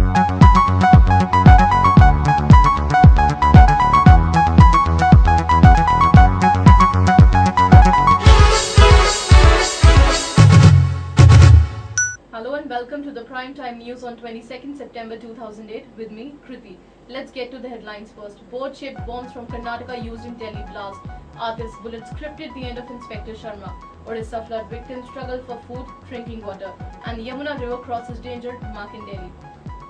Hello and welcome to the Prime Time News on 22nd September 2008 with me, Kriti. Let's get to the headlines first. Boat-shaped bombs from Karnataka used in Delhi blast. Atif's bullet scripted the end of Inspector Sharma. Odisha flood victims struggle for food, drinking water. And Yamuna River crosses danger mark in Delhi.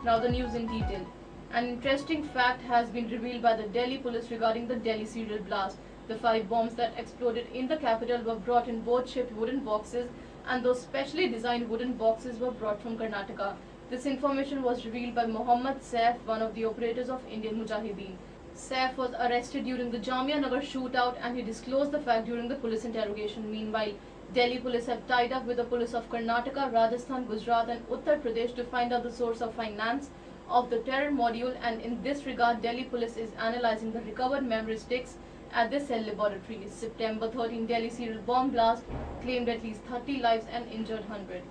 Now the news in detail. An interesting fact has been revealed by the Delhi police regarding the Delhi serial blast. The 5 bombs that exploded in the capital were brought in boat-shaped wooden boxes, and those specially designed wooden boxes were brought from Karnataka. This information was revealed by Mohammad Saif, one of the operators of Indian Mujahideen. Saif was arrested during the Jamia Nagar shootout and he disclosed the fact during the police interrogation. Meanwhile, Delhi police have tied up with the police of Karnataka, Rajasthan, Gujarat and Uttar Pradesh to find out the source of finance of the terror module, and in this regard Delhi police is analysing the recovered memory sticks at the cell laboratory. September 13 Delhi serial bomb blast claimed at least 30 lives and injured 100.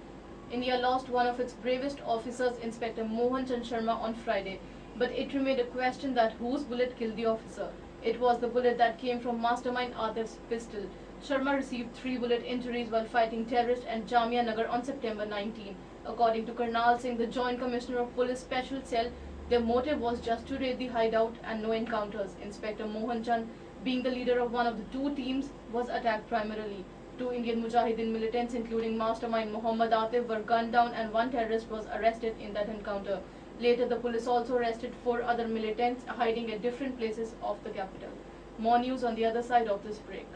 India lost one of its bravest officers, Inspector Mohan Chand Sharma, on Friday, but it remained a question that whose bullet killed the officer. It was the bullet that came from mastermind Atif's pistol. Sharma received 3 bullet injuries while fighting terrorists at Jamia Nagar on September 19. According to Karnal Singh, the Joint Commissioner of Police Special Cell, their motive was just to raid the hideout and no encounters. Inspector Mohan Chand, being the leader of one of the 2 teams, was attacked primarily. 2 Indian Mujahideen militants, including mastermind Muhammad Atif, were gunned down and 1 terrorist was arrested in that encounter. Later, the police also arrested 4 other militants hiding at different places of the capital. More news on the other side of this break.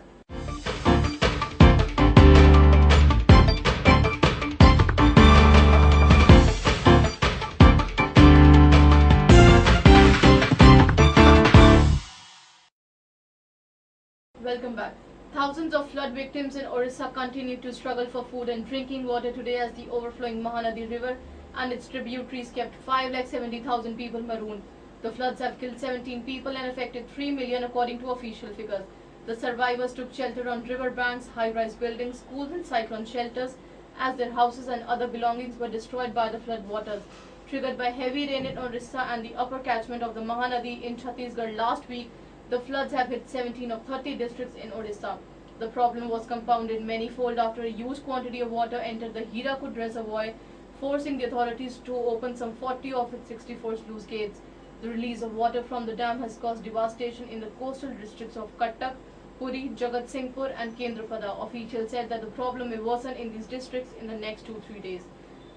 Welcome back. Thousands of flood victims in Orissa continue to struggle for food and drinking water today as the overflowing Mahanadi River and its tributaries kept 570,000 people marooned. The floods have killed 17 people and affected 3 million according to official figures. The survivors took shelter on river banks, high-rise buildings, schools and cyclone shelters as their houses and other belongings were destroyed by the flood waters. Triggered by heavy rain in Orissa and the upper catchment of the Mahanadi in Chhattisgarh last week, the floods have hit 17 of 30 districts in Odisha. The problem was compounded many-fold after a huge quantity of water entered the Hirakud reservoir, forcing the authorities to open some 40 of its 64 sluice gates. The release of water from the dam has caused devastation in the coastal districts of Cuttack, Puri, Jagat Singhpur and Kendrapada. Officials said that the problem may worsen in these districts in the next 2-3 days.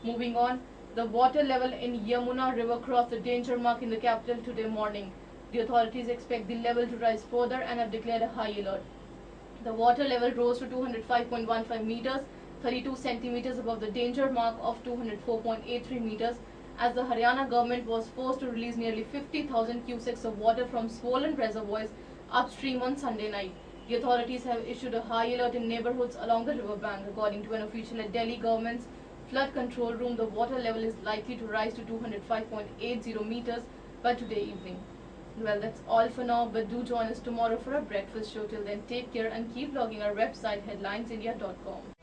Moving on, the water level in Yamuna River crossed the danger mark in the capital today morning. The authorities expect the level to rise further and have declared a high alert. The water level rose to 205.15 meters, 32 centimeters above the danger mark of 204.83 meters, as the Haryana government was forced to release nearly 50,000 cusecs of water from swollen reservoirs upstream on Sunday night. The authorities have issued a high alert in neighborhoods along the river bank. According to an official at Delhi government's flood control room, the water level is likely to rise to 205.80 meters by today evening. Well, that's all for now, but do join us tomorrow for a breakfast show. Till then, take care and keep logging our website headlinesindia.com.